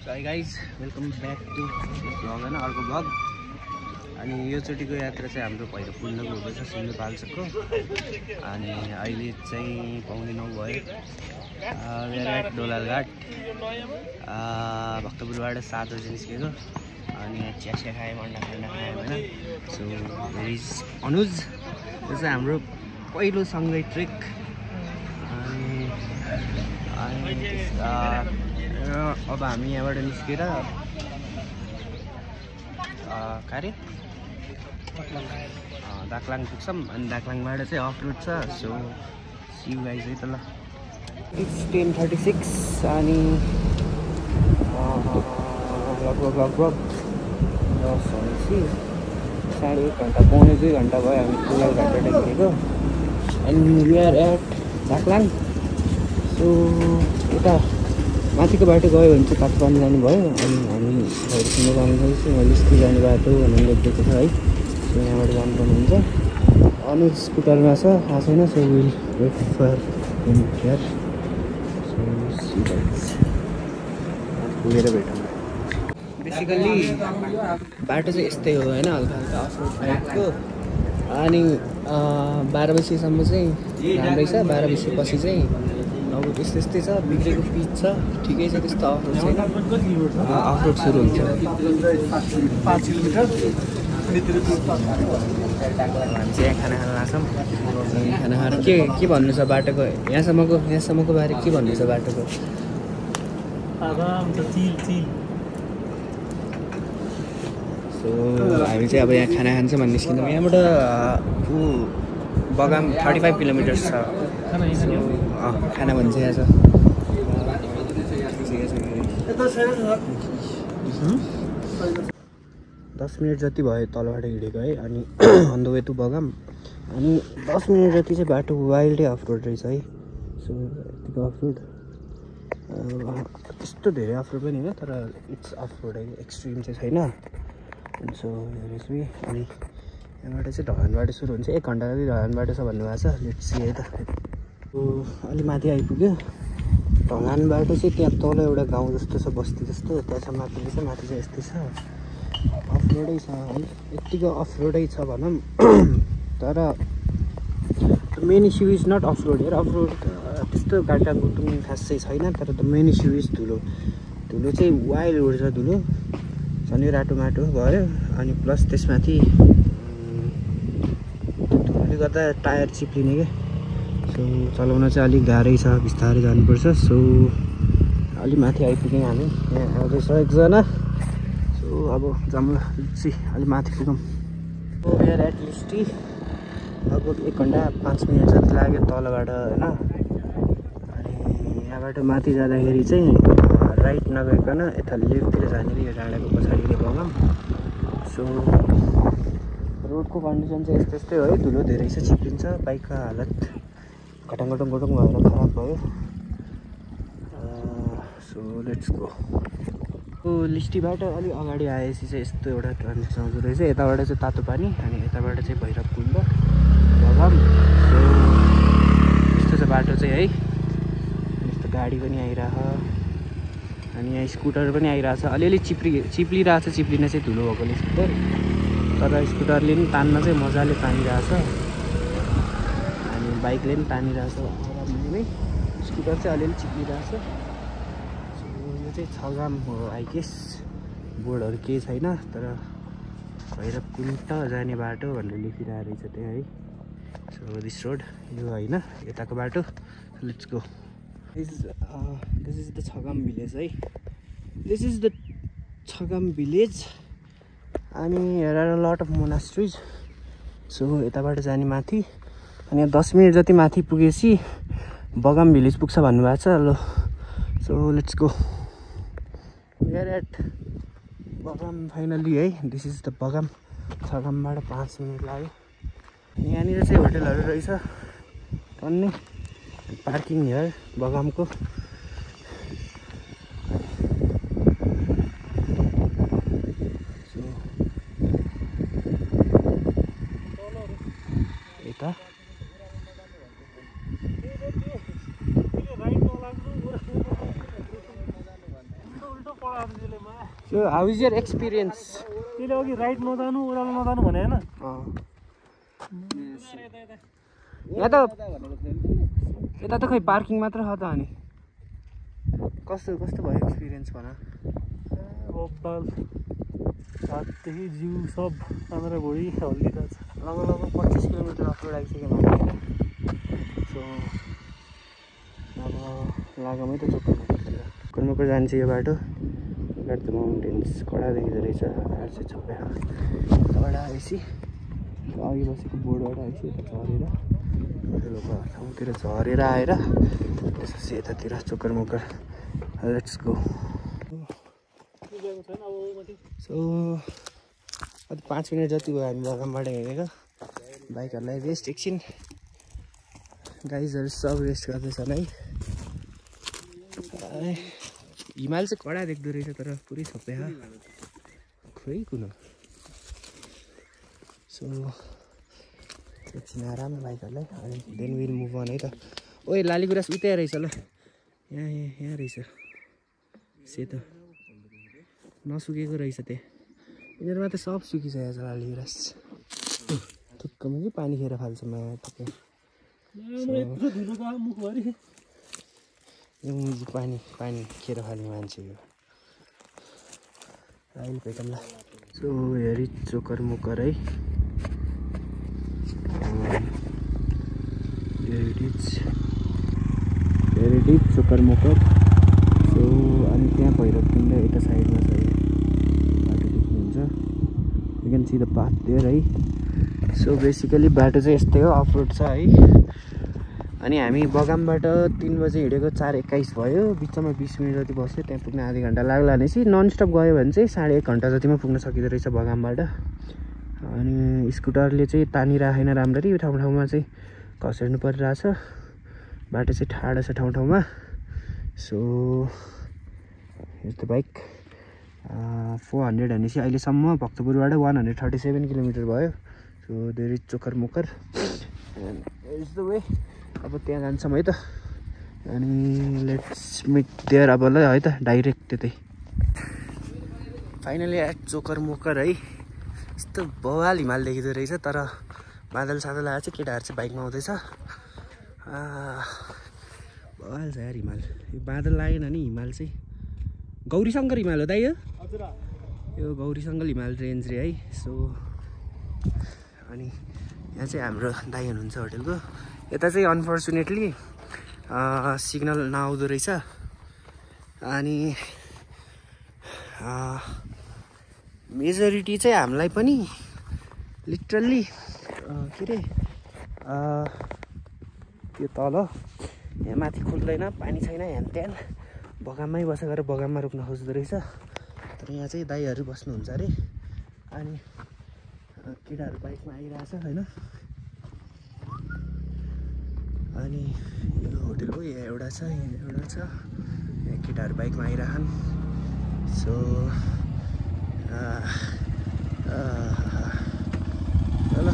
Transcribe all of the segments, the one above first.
High guys welcome back to vlog होइन अर्को vlog. अनि योचोटिको यात्रा चाहिँ हाम्रो भैरवकुण्डको हुँदैछ सिन्धुपाल्चोकको। अनि अहिले चाहिँ 9:15 भयो। एट दोलालघाट भक्तपुरबाट 7 बजी निस्केको। अनि चिया खायौँ, अन्डा खायौँ होइन। सो देयर इज अनुज, यो चाहिँ हाम्रो पहिलो सँगै ट्रेक। अब हामी यहाँबाट निस्केर दाक्लाङ पुग्छौँ। अनि दाक्लाङबाट चाहिँ अफ रोड छ। सो सी यु गाइज है त ल। इट्स 10:36 अनि लगभग 10 भनेपछि 1.5 घन्टा 1.5 घन्टा भयो हामी दोलालघाटबाट हिँडेको। And we are at Daklang. So यता माथिको बाटो गयो भने चाहिँ ताप्पानी जानुभयो। अनि हामी भैरवकुण्ड जाँदैछौँ। मैले स्कुल जाने बाटो भनेर लेखिदिएको छ है। सो यहाँबाट जानुपर्ने हुन्छ। अनि स्कुटरमा छ, थाहा छैन। So will wait for him here. So see guys पुगेर भेटौँ। बेसिकल्ली बाटो चाहिँ यस्तै हो होइन, हल्का हल्का अफ रोड टाइपको। अनि 12 बजीसम्म चाहिँ राम्रै छ, 12 बजीपछि चाहिँ अब त्यस्तै छ। बिग्रेको पिच छ, ठिकै छ, त्यस्तो अफरोड छैन। अफरोड सुरु हुन्छ 5 किलोमिटर। हामी चाहिँ यहाँ खाना खान लाग्छौँ। खाना खाएर के भन्नु छ बाटोको, यहाँसम्मको बारे के भन्नु छ बाटोको? सो हामी चाहिँ अब यहाँ खाना खान्छौँ भन्ने निस्किन्छौँ। यहाँबाट बगाम 35 किलोमिटर छ। खाना भन्छ यहाँ छ। 10 मिनट जति भयो तलबाट हिँडेको है। अनि अन द वे टु बगाम। अनि 10 मिनट जति चाहिँ बाटो वाइल्डै अफरोड रहेछ है। सो यतिको अफरोड, त्यस्तो धेरै अफरोड पनि होइन, तर इट्स अफरोड है, एक्सट्रिम चाहिँ छैन। सो अनि यहाँबाट चाहिँ ढलानबाट सुरु हुन्छ। 1 घन्टा जति ढलानबाट छ भन्नुभएको छ। लेट्स सी है त। अलि माथि आइपुग्यो। ढलान बाटो चाहिँ त्यहाँ तल एउटा गाउँ जस्तो छ, बस्ती जस्तो। त्यहाँसम्म माथि रहेछ। माथि चाहिँ यस्तै छ, अफरोडै छ है। यत्तिको अफरोडै छ भनौँ। तर मेन इस्यु इज नट अफरोड हेर। अफरोड त्यस्तो गाडा गुटुङ खासै छैन। तर द मेन इस्यु इज धुलो चाहिँ वाइल्ड उड्छ धुलो। झन् यो राटो माटो भयो। अनि प्लस त्यसमाथि धुलोले गर्दा टायर चिप्लिने क्या। सो चलाउन चाहिँ अलिक गाह्रै छ, बिस्तारै जानुपर्छ। सो अलि माथि आइपुग्यौँ हामी। यहाँ आउँदैछ एकजना। सो अब जाऊँ ल, अलि माथि पुगौँ। यहाँ एट लिस्ट लगभग 1 घन्टा 5 मिनट जति लाग्यो तलबाट होइन। अनि यहाँबाट माथि जाँदाखेरि चाहिँ राइट नगइकन यता लेफ्टतिर जाने यो डाँडाको पछाडि बगाम। सो रोडको कन्डिसन चाहिँ यस्तै हो है। धुलो धेरै छ, चिप्लिन्छ। बाइकको हालत घटाङ भएर खराब भयो। So let's go. लिस्टीबाट अलिक अगाडि आएपछि चाहिँ यस्तो एउटा ट्रान्जिसन आउँदो रहेछ। यताबाट चाहिँ तातो पानी अनि यताबाट चाहिँ भैरवकुण्ड बगाम। सो यस्तो छ बाटो चाहिँ है। यस्तो गाडी पनि आइरहेछ। अनि यहाँ स्कुटर पनि आइरहेछ। अलिअलि चिप्लिरहेछ। चिप्लिन चाहिँ धुलो भएकोले स्कुटर, तर स्कुटरले पनि तान्न चाहिँ मजाले तानिरहेछ। अनि बाइकले पनि तानिरहेछ आरामले। स्कुटर चाहिँ अलिअलि चिप्लिरहेछ। सो यो चाहिँ 6 गाम हो आई गेस। बोर्डहरू केही छैन, तर भैरवकुण्ड जाने बाटो भनेर लेखिरहेको रहेछ त्यहाँ है। सो दिस रोड यो होइन, यताको बाटो। Let's go. This is the Chhagam village है। This is the Chhagam village. अनि हेर लट अफ मोनास्ट्रिज। सो यताबाट जाने माथि। अनि 10 मिनट जति माथि पुगेपछि बगाम भिलेज पुग्छ भन्नुभएको छ। ल so let's go. We are at Bagam finally है। This is the Bagam. छगामबाट 5 मिनट लाग्यो। यहाँनिर चाहिँ होटेलहरू रहेछ टन्नै। पार्किङ हेर बगामको। यता So how is your experience? त्यसले अघि राइट नजानु ओह्रालो नजानु भने हैन यहाँ त यता त खै पार्किङ मात्र छ त अनि कस्तो कस्तो भयो एक्सपिरियन्स भन बब्बाल हातदेखि जिउ सब आन्द्रा भुँडी हल्लिरहेछ लगभग 25 किलोमिटर अफरोड आइसक्यो माथि सो अब लागमै त चोकरमुकर जान्छ यो बाटो एट द माउन्टेन्स कडा देखिँदो रहेछ आर्से छोपे कडा आएपछि अघि बसेको बोर्डबाट आएपछि यता झरेर ठुलोको ठाउँतिर झरेर आएर त्यसपछि यतातिर चोकरमुकर लेट्स गो सो अब 5 मिनट जति भयो हामी बगानबाट हिँडेको बाइकहरूलाई रेस्ट एकछिन गाइजहरू सब रेस्ट गर्दैछन् है हिमाल चाहिँ कडा देख्दो रहेछ तर पुरै छोपे खोइ कुन सो एकछिन आराम बाइकहरूलाई अनि देन विल मुभ अन है त ओए लालीगुराँस उतै रहेछ ल यहाँ रहेछ सेतो नसुकेको रहेछ त्यहाँ यिनीहरूमा त सब सुकिसकेको छ लालीगुराँस थुक्कमा कि पानी खेर फाल्छ माया तपाईँ पानी पानी खेर फाल्ने मान्छे यो अहिले भेटौँला सो हेरी चोकरमुकर है हेरिटेज चोकरमुकर सो अनि त्यहाँ भैरवकुण्ड यता साइडमा छ बाटो देख्नुहुन्छ you can see the path there है सो बेसिकली बाटो चाहिँ यस्तै हो अफरोड छ है अनि हामी बगानबाट 3 बजे हिँडेको 4:21 भयो बिचमा 20 मिनट जति बस्यो त्यहाँ पुग्न आधा घन्टा लाग्ला भनेपछि ननस्टप गयो भने चाहिँ 1.5 घन्टा जतिमा पुग्न सकिँदो रहेछ बगानबाट अनि स्कुटरले चाहिँ तानिराखेन राम्ररी ठाउँ ठाउँमा चाहिँ घसेर्नु परिरहेछ बाटो चाहिँ ठाडो छ ठाउँ ठाउँमा सो यस्तो बाइक 400 भनेपछि अहिलेसम्म भक्तपुरबाट 137 किलोमिटर भयो so there is Chokarmukar is the way अब त्यहाँ जान्छौँ है त अनि लेट्स मिट देयर अब ल है त डाइरेक्ट त्यतै फाइनली एट चोकरमुकर है यस्तो बवाल हिमाल देखिँदो रहेछ तर बादल सादल आएर चाहिँ केटाहरू चाहिँ बाइकमा आउँदैछ बवाल छ यार हिमाल यो बादल लागेन नि हिमाल चाहिँ गौरीशङ्कर हिमाल हो दाइ यो गौरीशङ्कर हिमाल रेन्ज रे है सो अनि यहाँ चाहिँ हाम्रो दाइ हुनुहुन्छ होटेलको यता चाहिँ अनफर्चुनेटली सिग्नल नआउँदो रहेछ अनि मेजोरिटी चाहिँ हामीलाई पनि लिटरल्ली के अरे त्यो तल यहाँ माथि खुल्दैन पानी छैन यहाँ त्यहाँ बगानमै बसेर बगानमा रोक्न खोज्दो रहेछ तर यहाँ चाहिँ दाइहरू बस्नुहुन्छ अरे अनि केटाहरू बाइकमा आइरहेछ होइन अनि यो होटेलको यहाँ एउटा छ यहाँ एउटा छ यहाँ केटाहरू बाइकमा आइरहन् सो ल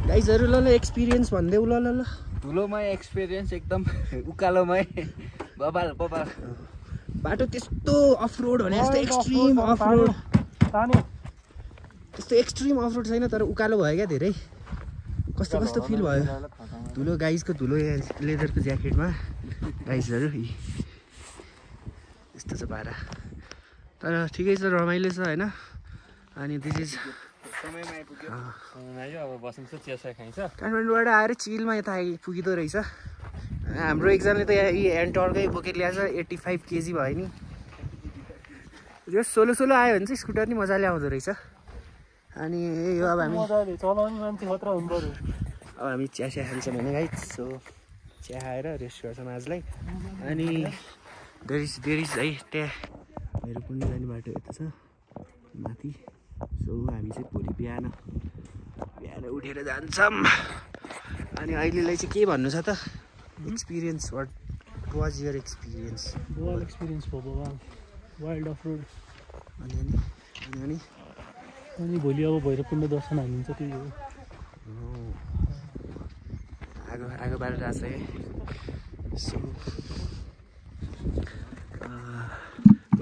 गाइजहरू ल एक्सपिरियन्स भनिदेऊ ल धुलोमै एक्सपिरियन्स एकदम उकालोमै बबाल बबाल बाटो त्यस्तो अफरोड भने जस्तो एक्सट्रिम अफरोड त्यस्तो एक्सट्रिम अफरोड छैन तर उकालो भयो क्या धेरै कस्तो कस्तो फिल भयो धुलो गाइजको धुलो लेदरको ज्याकेटमा गाइजहरू यस्तो छ पारा तर ठिकै छ रमाइलो छ होइन अनि दिस इज काठमाडौँबाट आएर चिलमा यता पुगिँदो रहेछ हाम्रो एकजनाले त यहाँ एन्टरकै बोकेर ल्याएछ 85 केजी भयो नि यो सोलो सोलो आयो भने चाहिँ स्कुटर नि मजाले आउँदो रहेछ अनि यो अब हामी चिया चिया खान्छौँ भने गाइज सो चिया खाएर रेस्ट गर्छौँ आजलाई अनि देयर इज है त्यहाँ मेरो कुण्ड जाने बाटो यता छ माथि सो हामी चाहिँ भोलि बिहान उठेर जान्छौँ अनि अहिलेलाई चाहिँ के भन्नु छ त experience what was your experience wild off road अनि भोलि अब भैरवकुण्ड दर्शन हालिन्छ त्यही हो आगो बाटो रहेछ है सो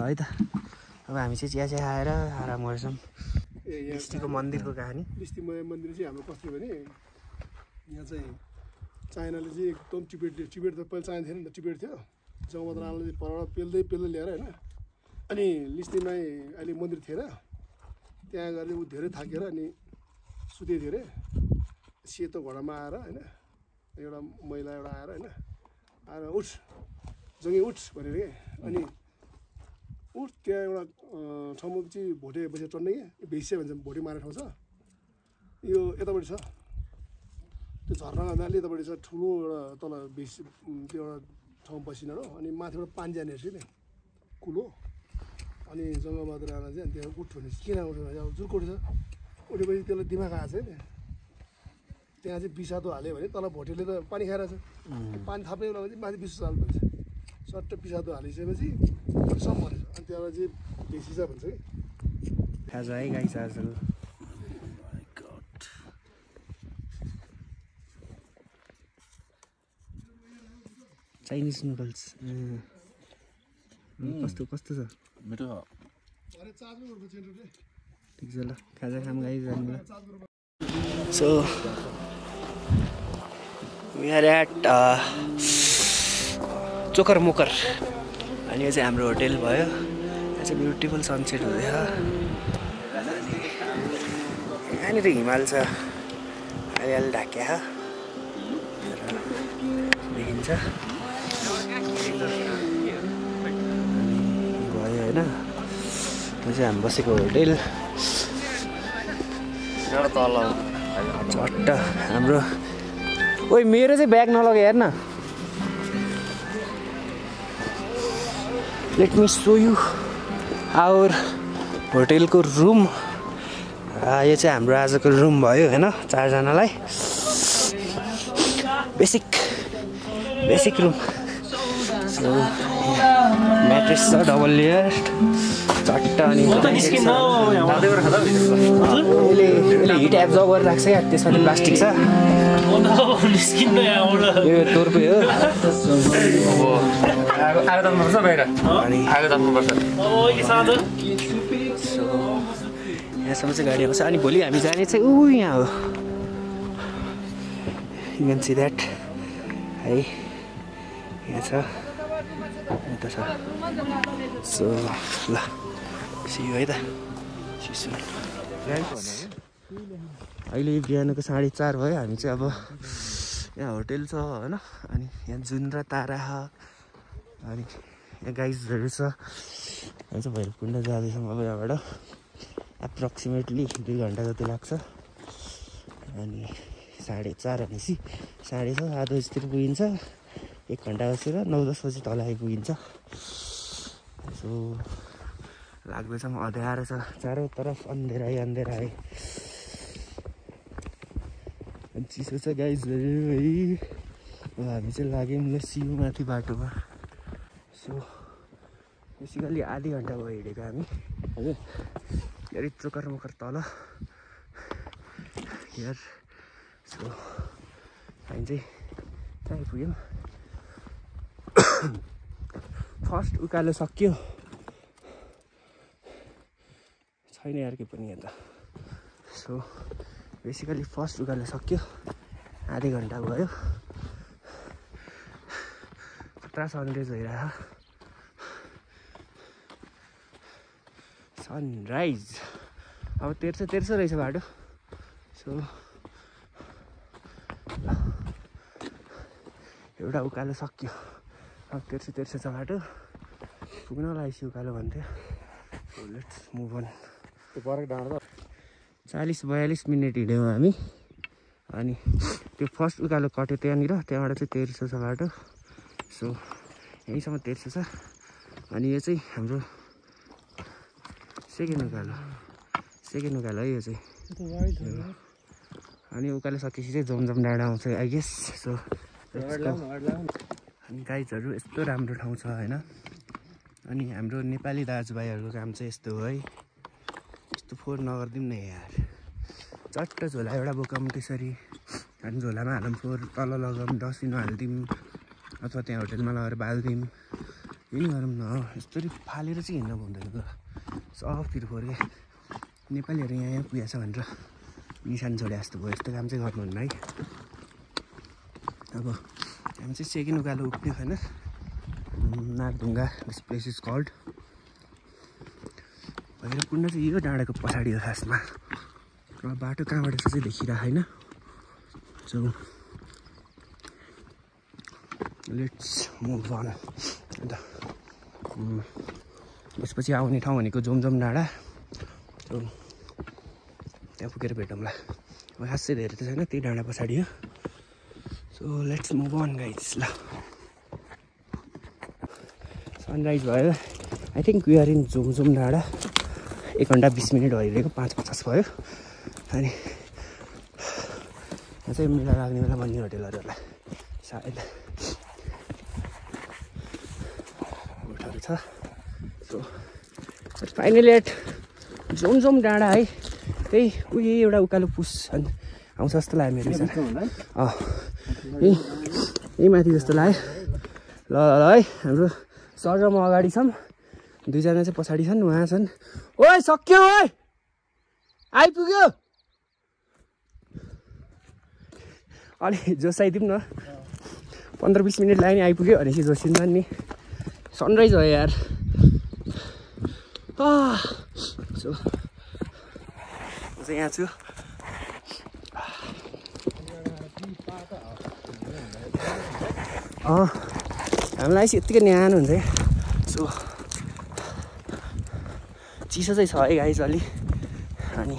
है त अब हामी चाहिँ चिया चिया खाएर आराम गर्छौँ लिस्टीको मन्दिरको कहानी लिस्टी मन्दिर चाहिँ हाम्रो कस्तो भने यहाँ चाहिँ चाइनाले चाहिँ एकदम टिबेट त पहिला चाइना थिएन नि त टिबेट थियो जगबहादुर राणाले पर पेल्दै ल्याएर होइन अनि लिस्टीमा अहिले मन्दिर थिएन त्यहाँ गएर ऊ धेरै थाकेर अनि सुतेको थियो अरे सेतो घोडामा आएर होइन एउटा महिला एउटा आएर होइन आएर उठ जङ्गी उठ भनेर के अनि उठ त्यहाँ एउटा ठाउँमा चाहिँ भोटे बसेर चढ्ने कि भेसिया भन्छ भोटे मार्ने ठाउँ छ यो यतापट्टि छ त्यो झर्ना गर्नाले यतापट्टि छ ठुलो एउटा तल भेसी त्यो एउटा ठाउँ बसिन हो अनि माथिबाट पानी जाने रहेछ नि कुलो अनि जङ्गबहादुर राणा चाहिँ त्यहाँ उठ भने किन उठ्यो भने अब जुर्को उठ्छ उठेपछि त्यसलाई दिमाग आएको छ नि त्यहाँ चाहिँ पिसादो हाल्यो भने तल भोटेले त पानी खाइरहेछ पानी थाप्ने बेलामा चाहिँ माथि विश्वास हाल्नु भन्छ सट्ट पिसादो हालिसकेपछि सब भनेछ अनि त्यहाँबाट चाहिँ भेसिसा भन्छ कि खाजा है गाई आजकल चाइनिज नुडल्स कस्तो कस्तो छ मिठो ठिक छ ल खाजा खाम गाई जानु सो वी आर एट चोकर मोकर अनि यो चाहिँ हाम्रो होटेल भयो यहाँ चाहिँ ब्युटिफुल सनसेट हुँदैछ यहाँनिर हिमाल छ अलिअलि ढाक्या देखिन्छ भयो होइन यो चाहिँ हामी बसेको होटेल झट्ट हाम्रो ओइ मेरो चाहिँ ब्याग नलगे हेर्न let me show you our होटेलको रुम यो चाहिँ हाम्रो आजको रुम भयो होइन 4 जनालाई बेसिक रुम सो म्याट्रेस छ डबल लेयर चट्ट अनि यसले हिट एब्जर्ब गरेर राख्छ क्या त्यसमा चाहिँ प्लास्टिक छ यो तोर्पे हो आगो ताप्नुपर्छ बाहिर अनि आगो ताप्नुपर्छ यहाँसम्म चाहिँ गाडी आउँछ अनि भोलि हामी जाने चाहिँ यहाँ हो यु क्यान सी द्याट है यहाँ छ यता छ सो ल सियो है त अहिले बिहानको 4:30 भयो हामी चाहिँ अब यहाँ होटेल छ होइन अनि यहाँ जुन र तारा अनि यहाँ गाइजहरू छ हामी चाहिँ भैरवकुण्ड जाँदैछौँ अब यहाँबाट एप्रोक्सिमेटली 2 घन्टा जति लाग्छ अनि 4:30 भनेपछि 6:30 7 बजीतिर पुगिन्छ 1 घन्टा बसेर 9-10 बजी तल आइपुगिन्छ सो लाग्दैछ अँध्यारो छ चारैतर्फ अन्धेरै अन्धेरै चिसो छ गाइजहरू है अब हामी चाहिँ लाग्यौँ ल सिउ माथि बाटोमा सो बेसिकली आधी घन्टा भयो हिँडेको हामी हजुर फेरि चोकर मोकर तल हियर सो हामी चाहिँ कहाँ आइपुग्यौँ फर्स्ट उकालो सक्यो छैन यार के पनि यता सो बेसिकली फर्स्ट उकालो सक्यो आधी घन्टा भयो खतरा सनराइज भइरहेको सनराइज अब तेर्सो रहेछ बाटो सो एउटा उकालो सक्यो अब तेर्सो छ बाटो पुग्न लागेपछि उकालो भन्थ्यो लेट्स मुभ अन 40-42 मिनट हिँड्यौँ हामी अनि त्यो फर्स्ट उकालो कट्यो त्यहाँबाट चाहिँ तेर्सो छ बाटो सो यहीँसम्म तेर्सो छ अनि यो चाहिँ हाम्रो सेकेन्ड उकालो है यो चाहिँ अनि उकालो सकेपछि चाहिँ जमजम डाँडा आउँछ आई गेस सो अनि गाइजहरू यस्तो राम्रो ठाउँ छ होइन अनि हाम्रो नेपाली दाजुभाइहरूको काम चाहिँ यस्तो हो है यस्तो फोहोर नगरिदिउँ न यार चट्ट झोला एउटा बोकाउँ त्यसरी अनि झोलामा हालौँ फोहोर तल लगाऊँ डस्टबिनमा हालिदिउँ अथवा त्यहाँ होटेलमा लगेर बालिदिउँ यही गरौँ न यस्तरी फालेर चाहिँ हिँड्न पाउँदैन त सबतिर फोर्के नेपालीहरू यहाँ पुगेछ भनेर निशान छोडे जस्तो भयो यस्तो काम चाहिँ गर्नुहुन्न है अब हामी चाहिँ सेकेन्ड उकालो उठ्ने होइन Nagdhunga this place is called Bhairavkunda चाहिँ यो डाँडाको पछाडि हो खासमा र बाटो कहाँबाट चाहिँ देखिरहेको होइन सो लेट्स मुभ अन अन्त त्यसपछि आउने ठाउँ भनेको जोमजोम डाँडा सो त्यहाँ पुगेर भेटौँला अब खासै धेरै त छैन त्यही डाँडा पछाडि हो so let's move on guys ल सनराइज भयो I think we are in Jomjom डाँडा 1 घन्टा 20 मिनट भइरहेको 5:50 भयो अनि यहाँ चाहिँ मेला लाग्ने बेला बन्ने होटेलहरू होला सायद होटल छ सो फाइनली एट जोमजोम डाँडा है त्यही उयो एउटा उकालो पुस आउँछ जस्तो लाग्यो मेरो यही माथि जस्तो लाग्यो ल ल है हाम्रो सर र म अगाडि छौँ 2 जना चाहिँ पछाडि छन् उहाँ छन् ओइ सक्यो ओइ आइपुग्यो अलि जोसाइदिउँ न 15-20 मिनट लाग्यो नि आइपुग्यो भनेपछि जोसिन्छ नि सनराइज भयो यार सो म चाहिँ यहाँ छु हामीलाई चाहिँ यत्तिकै न्यानो हुन्छ है सो चिसो चाहिँ छ है गाइज अलि अनि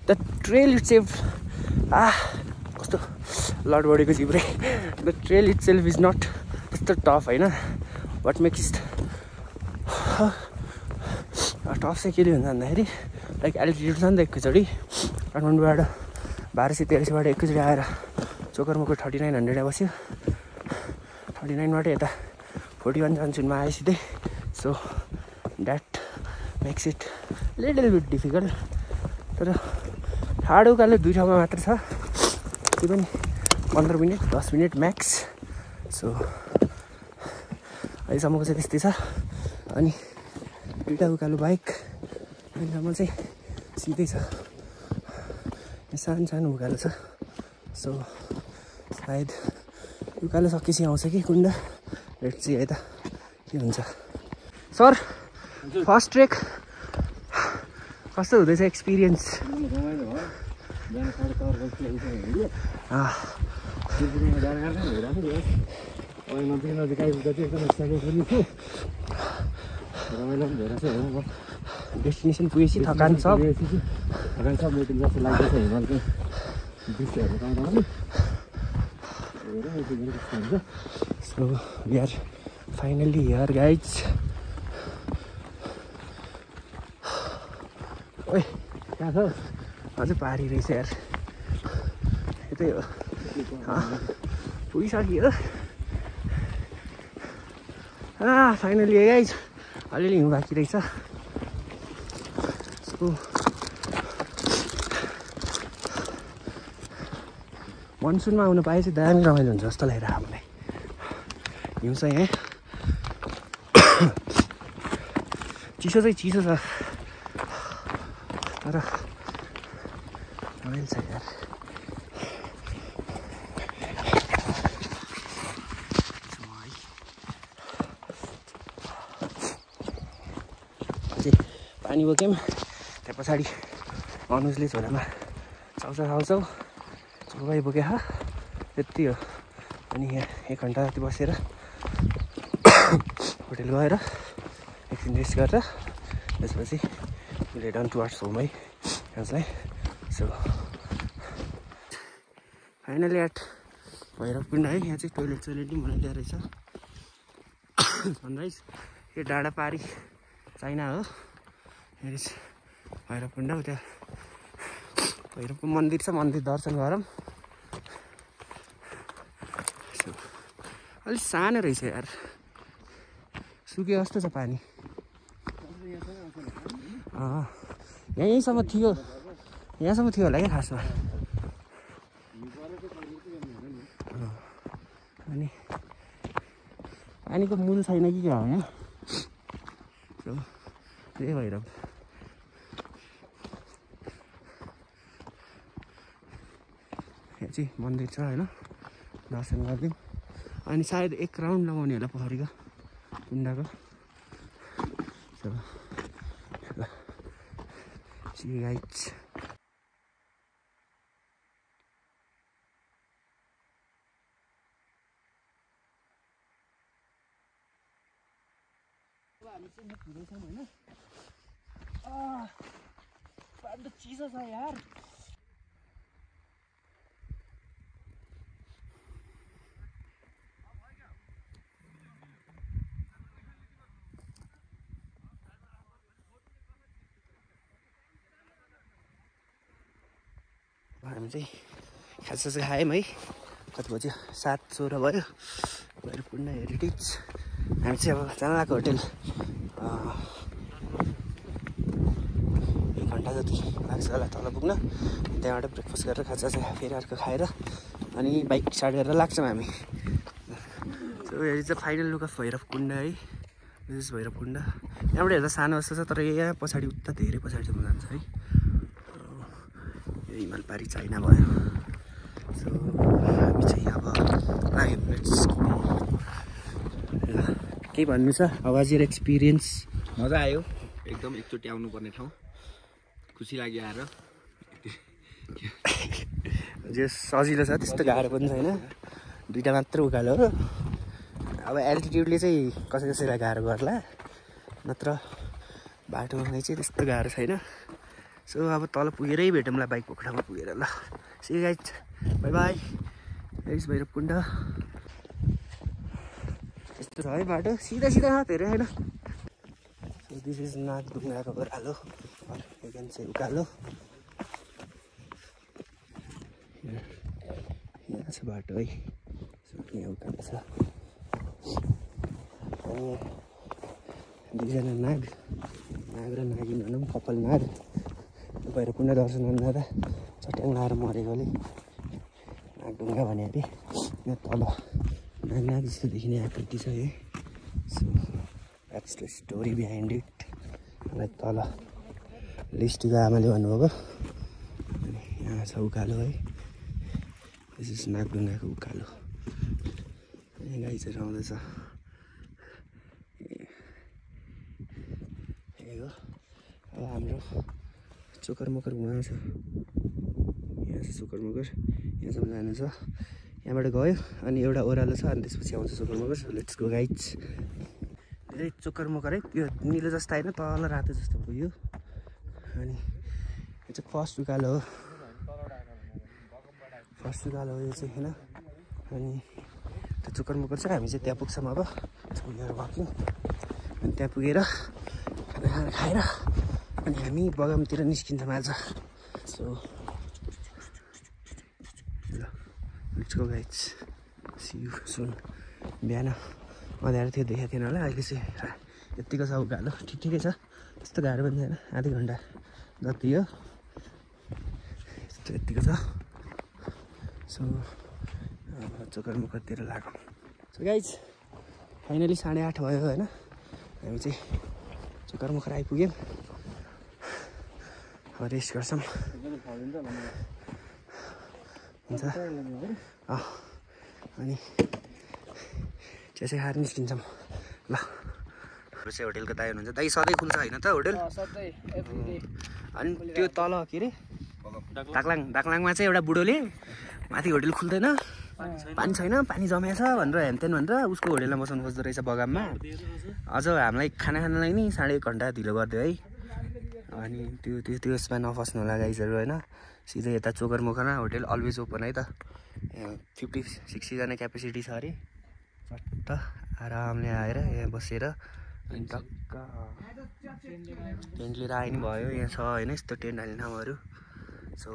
द ट्रेल इट सेल्फ कस्तो लड बढेको जिब्रे the trail itself is not त्यस्तो टफ होइन वाट मेक्स टफ चाहिँ के हुन्छ भन्दाखेरि लाइक एल्टिट्युड छ नि त एकैचोटि काठमाडौँबाट 1200-1300बाट एकैचोटि आएर चोकरमको 3900 बस्यो 39बाट यता 41 जन्सुनमा आयो सिधै so that makes it little beet difficult तर ठाडो उकालो 2 ठाउँमा मात्र छ त्यो पनि 15 मिनट 10 मिनट म्याक्स सो अहिलेसम्मको चाहिँ त्यस्तै छ अनि 2टा उकालो बाइक अहिलेसम्म चाहिँ सिधै छ सानो सानो उकालो छ सो सायद उकालो सकेपछि आउँछ कि कुण्ड लेट्स सी है त के हुन्छ सर फर्स्ट ट्रेक कस्तो हुँदैछ एक्सपिरियन्स डेस्टिनेसन पुगेपछि थकान छ So we are finally here guys. ओइ कहाँ छ अझै पारी रहेछ यार यतै हो पुगिसक्यो फाइनली गाइज अलिअलि हिउँ बाँकी रहेछ सो मनसुनमा आउनु पाए चाहिँ दामी रमाइलो हुन्छ जस्तो लागिरहेको हामीलाई हिउँ छ यहाँ चिसो चाहिँ चिसो छ तर रमाइलो छ यार पानी बोक्यौँ त्यहाँ पछाडि अनुजले छोरामा चाउचाउ सबै बोक्यो त्यति हो अनि यहाँ 1 घन्टा जति बसेर होटेल गएर एकछिन रेस्ट गरेर त्यसपछि ले डन टुवर्ड्स होम है यसलाई सो फाइनली एट भैरवकुण्ड है यहाँ चाहिँ टोइलेट पनि बनाइदिएको रहेछ सनराइज यो डाँडा पारी चाइना हो यहाँ भैरवकुण्ड त्यहाँ भैरवको मन्दिर छ मन्दिर दर्शन गरौँ अलिक सानो रहेछ यार सुके जस्तो छ पानी यहीँसम्म थियो यहाँसम्म थियो होला क्या खासमा अनि पानीको मूल छैन कि क्या हो यहाँ त्यही भएर यहाँ चाहिँ मन्दिर छ होइन दर्शन गरिदिउँ अनि सायद एक राउन्ड लगाउने होला पोखरीको कुण्डाको ल सी यू गाइज हामी चाहिँ हिँड्दैछौँ होइन पानी त चिसो छ यार हामी चाहिँ खाजा चाहिँ खायौँ है कति बज्यो 7:16 भयो भैरवकुण्ड हेरिटेज हामी चाहिँ अब जान लागेको होटेल 1 घन्टा जति लाग्छ होला तल पुग्न त्यहाँबाट ब्रेकफास्ट गरेर खाजा चाहिँ फेरि अर्को खाएर अनि बाइक स्टार्ट गरेर लाग्छौँ हामी सो यो चाहिँ फाइनल लुक अफ भैरवकुण्ड है दिस इज भैरवकुण्ड यहाँबाट हेर्दा सानो जस्तो छ तर यहाँ पछाडि उता धेरै पछाडिसम्म जान्छ है हिमालपारी चाइना भयो सो हामी चाहिँ अब लाग्यो ल केही भन्नु छ वाज योर एक्सपिरियन्स मजा आयो एकदम एकचोटि आउनुपर्ने ठाउँ खुसी लाग्यो आएर जो सजिलो छ त्यस्तो गाह्रो पनि छैन दुईवटा मात्र उकालो हो अब एल्टिट्युडले चाहिँ कसै कसैलाई गाह्रो गर्ला नत्र बाटोमा चाहिँ त्यस्तो गाह्रो छैन सो अब तल पुगेरै भेटौँला बाइक पोखरामा पुगेर ल see you guys bye bye this Bhairavkunda यस्तो छ है बाटो सिधा सिधा धेरै होइन सो दिस इज नागढुङ्गाको ओह्रालो एगेन चाहिँ उकालो यहाँ छ बाटो है सो यहाँ उकालो छ अनि दुईजना नाग र नागिन भनौँ कपाल नाग भैरवकुण्ड दर्शन गर्नु जाँदा चट्याङ लाएर मरेकोले नागढुङ्गा भने अरे यहाँ तल नाग जस्तो देखिने आकृति छ है so that's the story behind it मलाई तल लिस्टीको आमाले भन्नुभएको अनि यहाँ छ उकालो है दिस इज नागढुङ्गाको उकालो यहाँ गाईहरू आउँदैछ हो अब हाम्रो चोकर मकर उहाँ छ यहाँ छ चोकर मकर यहाँसम्म जानु छ यहाँबाट गयो अनि एउटा ओह्रालो छ अनि त्यसपछि आउँछ चोकर मकर लेट्स गो गाइज धेरै चोकर मकर है यो निलो जस्तो होइन तल रातो जस्तो पुग्यो अनि यो चाहिँ फर्स्ट उकालो हो फर्स्ट उकालो हो यो चाहिँ होइन अनि त्यो चोकर मकर छ हामी चाहिँ त्यहाँ पुग्छौँ अब पुगेर गयौँ अनि त्यहाँ पुगेर खाना खाएर अनि हामी बगानतिर निस्किन्छौँ आज सो ल let's go guys see you soon बिहान अँध्यारो थियो देखाएको थिएन होला अहिले चाहिँ यत्तिको छ उकालो ठिकै छ त्यस्तो गाह्रो पनि छैन आधी घन्टा जति हो यत्तिको छ सो चोकर मुखतिर लागौँ सो गाइज फाइनली 8:30 भयो होइन हामी चाहिँ चोकर मुखर आइपुग्यौँ अब रेस्ट गर्छौँ हुन्छ अनि चिया खाएर निस्किन्छौँ ल चाहिँ होटेलको दाइ हुनुहुन्छ दाइ सधैँ खुल्छ होइन त होटेल अनि त्यो तल के अरे दाक्लाङमा चाहिँ एउटा बुढोले माथि होटेल खुल्दैन पानी छैन पानी जमेछ भनेर हेमतेन भनेर उसको होटेलमा बसाउनु खोज्दो रहेछ बगानमा अझ हामीलाई खाना खानलाई नि 1.5 घन्टा ढिलो गरिदियो है अनि त्यो उसमा नफस्नु होला गाइजहरू होइन सिधै यता चोकर मुखमा होटेल अलवेज ओपन है त 50-60 जना क्यापेसिटी छ अरे चट्ट आरामले आएर यहाँ बसेर अनि टक्क टेन्ट लिएर आए नि भयो यहाँ छ होइन यस्तो टेन्ट हाल्ने ठाउँहरू सो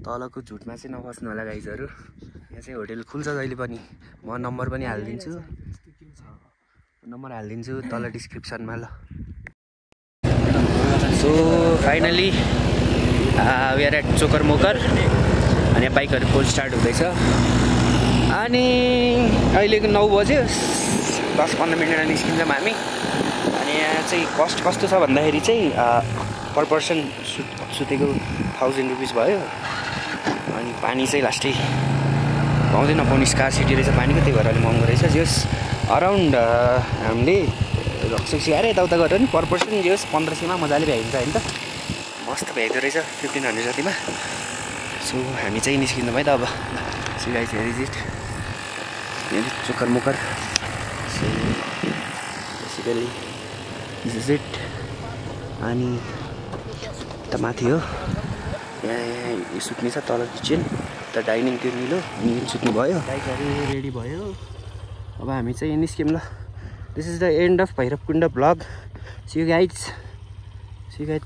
तलको झुटमा चाहिँ नफस्नु होला गाइजहरू यहाँ चाहिँ होटेल खुल्छ जहिले पनि म नम्बर पनि हालिदिन्छु तल डिस्क्रिप्सनमा ल so finally we are at चोकर मोकर अनि बाइकहरू कोल्ड स्टार्ट हुँदैछ अनि अहिलेको 9 बज्यो 10-15 मिनटमा निस्किन्छौँ हामी। अनि यहाँ चाहिँ कस्ट कस्तो छ भन्दाखेरि चाहिँ पर पर्सन सुतेको 1000 रुपिस भयो। अनि पानी चाहिँ लास्टै पाउँदै नपाउने स्कार्सिटी रहेछ पानीको, त्यही भएर अलिक महँगो रहेछ। जस अराउन्ड हामीले रक्सी सिकाएर यताउता गरेर नि पर पर्सन जस 1500मा मजाले भ्याइन्छ होइन त, मस्त भ्याइदो रहेछ 1500 जतिमा। सो हामी चाहिँ निस्किँदैछौँ है त अब। So guys here is it, यहाँ चोकर मुकर। So basically this is it. अनि त माथि हो यहाँ सुत्ने छ, तल किचन, त डाइनिङ त्यो निलो अनि सुत्नु भयो। गाइसहरू रेडी भयो, अब हामी चाहिँ निस्क्यौँ ल। This is the end of Bhairavkunda vlog. See you guys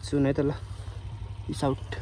soon है त ल, पिस आउट।